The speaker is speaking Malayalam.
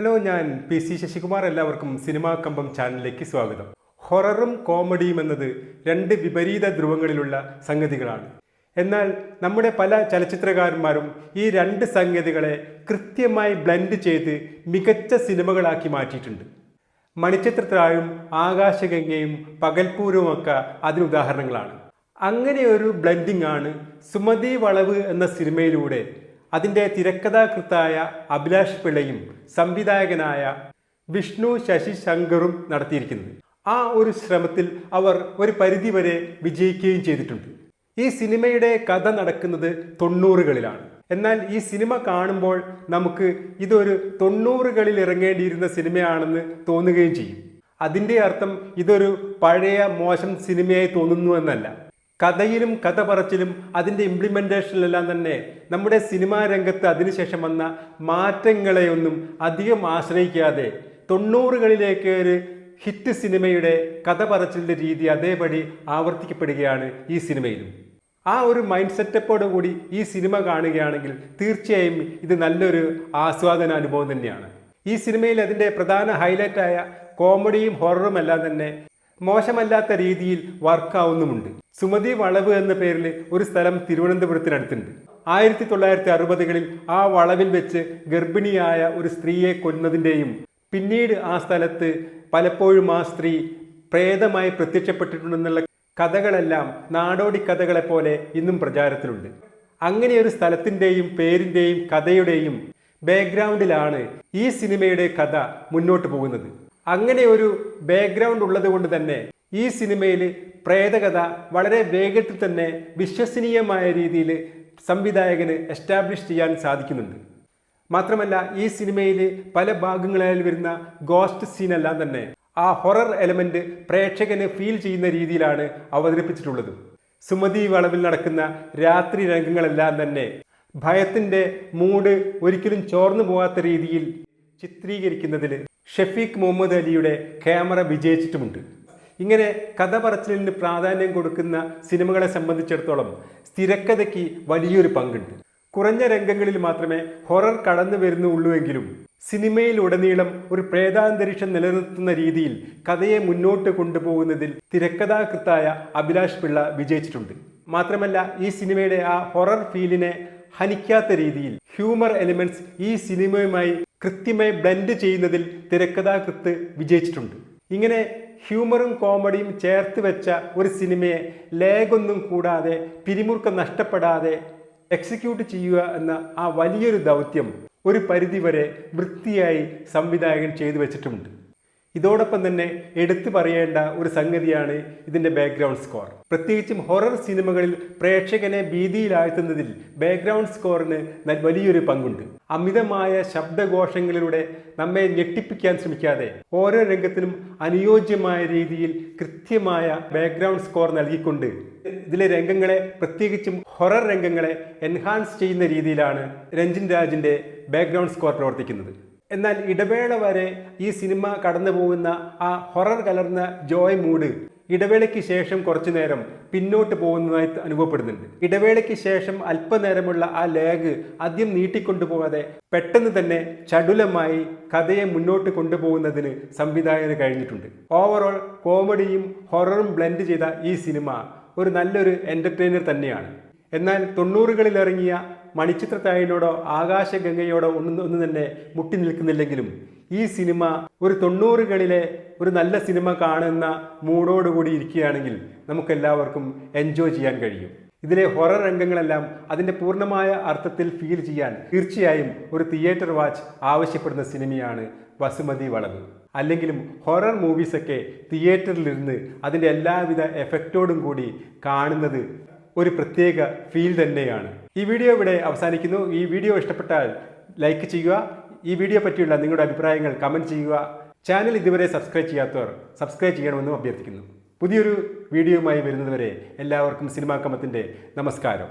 ഹലോ, ഞാൻ പി സി ശശികുമാർ. എല്ലാവർക്കും സിനിമാ കമ്പം ചാനലിലേക്ക് സ്വാഗതം. ഹൊററും കോമഡിയും എന്നത് രണ്ട് വിപരീത ധ്രുവങ്ങളിലുള്ള സംഗതികളാണ്. എന്നാൽ നമ്മുടെ പല ചലച്ചിത്രകാരന്മാരും ഈ രണ്ട് സംഗതികളെ കൃത്യമായി ബ്ലെൻഡ് ചെയ്ത് മികച്ച സിനിമകളാക്കി മാറ്റിയിട്ടുണ്ട്. മണിച്ചിത്രത്താഴും ആകാശഗംഗയും പകൽപ്പൂരവുമൊക്കെ അതിനുദാഹരണങ്ങളാണ്. അങ്ങനെ ഒരു ബ്ലെൻഡിംഗ് ആണ് സുമതി വളവ് എന്ന സിനിമയിലൂടെ അതിൻ്റെ തിരക്കഥാകൃത്തായ അഭിലാഷ് പിള്ളയും സംവിധായകനായ വിഷ്ണു ശശി ശങ്കറും നടത്തിയിരിക്കുന്നത്. ആ ഒരു ശ്രമത്തിൽ അവർ ഒരു പരിധിവരെ വിജയിക്കുകയും ചെയ്തിട്ടുണ്ട്. ഈ സിനിമയുടെ കഥ നടക്കുന്നത് 90കളിലാണ്. എന്നാൽ ഈ സിനിമ കാണുമ്പോൾ നമുക്ക് ഇതൊരു 90കളിൽ ഇറങ്ങേണ്ടിയിരുന്ന സിനിമയാണെന്ന് തോന്നുകയും ചെയ്യും. അതിൻ്റെ അർത്ഥം ഇതൊരു പഴയ മോശം സിനിമയായി തോന്നുന്നു എന്നല്ല. കഥയിലും കഥ പറച്ചിലും അതിൻ്റെ ഇംപ്ലിമെൻറ്റേഷനിലെല്ലാം തന്നെ നമ്മുടെ സിനിമാ രംഗത്ത് അതിനുശേഷം വന്ന മാറ്റങ്ങളെയൊന്നും അധികം ആശ്രയിക്കാതെ 90കളിലേക്ക് ഒരു ഹിറ്റ് സിനിമയുടെ കഥ പറച്ചിലിൻ്റെ രീതി അതേപടി ആവർത്തിക്കപ്പെടുകയാണ് ഈ സിനിമയിലും. ആ ഒരു മൈൻഡ് സെറ്റപ്പോടുകൂടി ഈ സിനിമ കാണുകയാണെങ്കിൽ തീർച്ചയായും ഇത് നല്ലൊരു ആസ്വാദന അനുഭവം തന്നെയാണ്. ഈ സിനിമയിൽ അതിൻ്റെ പ്രധാന ഹൈലൈറ്റായ കോമഡിയും ഹൊററും എല്ലാം തന്നെ മോശമല്ലാത്ത രീതിയിൽ വർക്കാവുന്നുമുണ്ട്. സുമതി വളവ് എന്ന പേരിൽ ഒരു സ്ഥലം തിരുവനന്തപുരത്തിനടുത്തുണ്ട്. 1960കളിൽ ആ വളവിൽ വെച്ച് ഗർഭിണിയായ ഒരു സ്ത്രീയെ കൊന്നതിൻ്റെയും പിന്നീട് ആ സ്ഥലത്ത് പലപ്പോഴും ആ സ്ത്രീ പ്രേതമായി പ്രത്യക്ഷപ്പെട്ടിട്ടുണ്ടെന്നുള്ള കഥകളെല്ലാം നാടോടി കഥകളെപ്പോലെ ഇന്നും പ്രചാരത്തിലുണ്ട്. അങ്ങനെ ഒരു സ്ഥലത്തിൻ്റെയും പേരിൻ്റെയും കഥയുടെയും ബാക്ക്ഗ്രൗണ്ടിലാണ് ഈ സിനിമയുടെ കഥ മുന്നോട്ട് പോകുന്നത്. അങ്ങനെ ഒരു ബാക്ക്ഗ്രൗണ്ട് ഉള്ളത് കൊണ്ട് തന്നെ ഈ സിനിമയിൽ പ്രേതകഥ വളരെ വേഗത്തിൽ തന്നെ വിശ്വസനീയമായ രീതിയിൽ സംവിധായകന് എസ്റ്റാബ്ലിഷ് ചെയ്യാൻ സാധിക്കുന്നുണ്ട്. മാത്രമല്ല ഈ സിനിമയിൽ പല ഭാഗങ്ങളിൽ വരുന്ന ഗോസ്റ്റ് സീനെല്ലാം തന്നെ ആ ഹൊറർ എലമെന്റ് പ്രേക്ഷകന് ഫീൽ ചെയ്യുന്ന രീതിയിലാണ് അവതരിപ്പിച്ചിട്ടുള്ളത്. സുമതി വളവിൽ നടക്കുന്ന രാത്രി രംഗങ്ങളെല്ലാം തന്നെ ഭയത്തിൻ്റെ മൂഡ് ഒരിക്കലും ചോർന്നു പോകാത്ത രീതിയിൽ ചിത്രീകരിക്കുന്നതിൽ ഷഫീഖ് മുഹമ്മദ് അലിയുടെ ക്യാമറ വിജയിച്ചിട്ടുമുണ്ട്. ഇങ്ങനെ കഥ പറച്ചിലിന് പ്രാധാന്യം കൊടുക്കുന്ന സിനിമകളെ സംബന്ധിച്ചിടത്തോളം സ്ഥിരക്കഥയ്ക്ക് വലിയൊരു പങ്കുണ്ട്. കുറഞ്ഞ രംഗങ്ങളിൽ മാത്രമേ ഹൊറർ കടന്നു വരുന്നുള്ളൂവെങ്കിലും സിനിമയിലുടനീളം ഒരു പ്രേതാന്തരീക്ഷം നിലനിർത്തുന്ന രീതിയിൽ കഥയെ മുന്നോട്ട് കൊണ്ടുപോകുന്നതിൽ തിരക്കഥാകൃത്തായ അഭിലാഷ് പിള്ള വിജയിച്ചിട്ടുണ്ട്. മാത്രമല്ല ഈ സിനിമയുടെ ആ ഹൊറർ ഫീലിനെ ഹനിക്കാത്ത രീതിയിൽ ഹ്യൂമർ എലിമെന്റ്സ് ഈ സിനിമയുമായി കൃത്യമായി ബ്ലെൻഡ് ചെയ്യുന്നതിൽ തിരക്കഥാകൃത്ത് വിജയിച്ചിട്ടുണ്ട്. ഇങ്ങനെ ഹ്യൂമറും കോമഡിയും ചേർത്ത് വെച്ച ഒരു സിനിമയെ ലേഗൊന്നും കൂടാതെ പിരിമുറുക്കം നഷ്ടപ്പെടാതെ എക്സിക്യൂട്ട് ചെയ്യുക എന്ന ആ വലിയൊരു ദൗത്യം ഒരു പരിധിവരെ വൃത്തിയായി സംവിധായകൻ ചെയ്തു വെച്ചിട്ടുമുണ്ട്. ഇതോടൊപ്പം തന്നെ എടുത്തു പറയേണ്ട ഒരു സംഗതിയാണ് ഇതിൻ്റെ ബാക്ക്ഗ്രൗണ്ട് സ്കോർ. പ്രത്യേകിച്ചും ഹൊറർ സിനിമകളിൽ പ്രേക്ഷകനെ ഭീതിയിലാഴ്ത്തുന്നതിൽ ബാക്ക്ഗ്രൗണ്ട് സ്കോറിന് വലിയൊരു പങ്കുണ്ട്. അമിതമായ ശബ്ദഘോഷങ്ങളിലൂടെ നമ്മെ ഞെട്ടിപ്പിക്കാൻ ശ്രമിക്കാതെ ഓരോ രംഗത്തിനും അനുയോജ്യമായ രീതിയിൽ കൃത്യമായ ബാക്ക്ഗ്രൗണ്ട് സ്കോർ നൽകിക്കൊണ്ട് ഇതിലെ രംഗങ്ങളെ, പ്രത്യേകിച്ചും ഹൊറർ രംഗങ്ങളെ എൻഹാൻസ് ചെയ്യുന്ന രീതിയിലാണ് രഞ്ജിൻ രാജിൻ്റെ ബാക്ക്ഗ്രൗണ്ട് സ്കോർ പ്രവർത്തിക്കുന്നത്. എന്നാൽ ഇടവേള വരെ ഈ സിനിമ കടന്നു പോകുന്ന ആ ഹൊറർ കലർന്ന ജോയ് മൂഡ് ഇടവേളയ്ക്ക് ശേഷം കുറച്ചു നേരം പിന്നോട്ട് പോകുന്നതായി അനുഭവപ്പെടുന്നുണ്ട്. ഇടവേളയ്ക്ക് ശേഷം അല്പനേരമുള്ള ആ ലാഗ് ആദ്യം നീട്ടിക്കൊണ്ടുപോകാതെ പെട്ടെന്ന് തന്നെ ചടുലമായി കഥയെ മുന്നോട്ട് കൊണ്ടുപോകുന്നതിന് സംവിധായകന് കഴിഞ്ഞിട്ടുണ്ട്. ഓവറോൾ കോമഡിയും ഹൊററും ബ്ലെൻഡ് ചെയ്ത ഈ സിനിമ ഒരു നല്ലൊരു എൻ്റർടൈനർ തന്നെയാണ്. എന്നാൽ 90കളിൽ ഇറങ്ങിയ മണിച്ചിത്രത്താഴിനോടോ ആകാശഗംഗയോടോ ഒന്നും തന്നെ മുട്ടി നിൽക്കുന്നില്ലെങ്കിലും ഈ സിനിമ ഒരു 90കളിലെ ഒരു നല്ല സിനിമ കാണുന്ന മൂഡോടുകൂടി ഇരിക്കുകയാണെങ്കിൽ നമുക്കെല്ലാവർക്കും എൻജോയ് ചെയ്യാൻ കഴിയും. ഇതിലെ ഹൊറർ രംഗങ്ങളെല്ലാം അതിൻ്റെ പൂർണ്ണമായ അർത്ഥത്തിൽ ഫീൽ ചെയ്യാൻ തീർച്ചയായും ഒരു തിയേറ്റർ വാച്ച് ആവശ്യപ്പെടുന്ന സിനിമയാണ് വസുമതി വളവ്. അല്ലെങ്കിലും ഹൊറർ മൂവീസൊക്കെ തിയേറ്ററിലിരുന്ന് അതിൻ്റെ എല്ലാവിധ എഫക്റ്റോടും കൂടി കാണുന്നത് ഒരു പ്രത്യേക ഫീൽ തന്നെയാണ്. ഈ വീഡിയോ ഇവിടെ അവസാനിക്കുന്നു. ഈ വീഡിയോ ഇഷ്ടപ്പെട്ടാൽ ലൈക്ക് ചെയ്യുക. ഈ വീഡിയോ പറ്റിയുള്ള നിങ്ങളുടെ അഭിപ്രായങ്ങൾ കമൻറ്റ് ചെയ്യുക. ചാനൽ ഇതുവരെ സബ്സ്ക്രൈബ് ചെയ്യാത്തവർ സബ്സ്ക്രൈബ് ചെയ്യണമെന്നും അഭ്യർത്ഥിക്കുന്നു. പുതിയൊരു വീഡിയോയുമായി വരുന്നതുവരെ എല്ലാവർക്കും സിനിമാ കമ്പത്തിൻ്റെ നമസ്കാരം.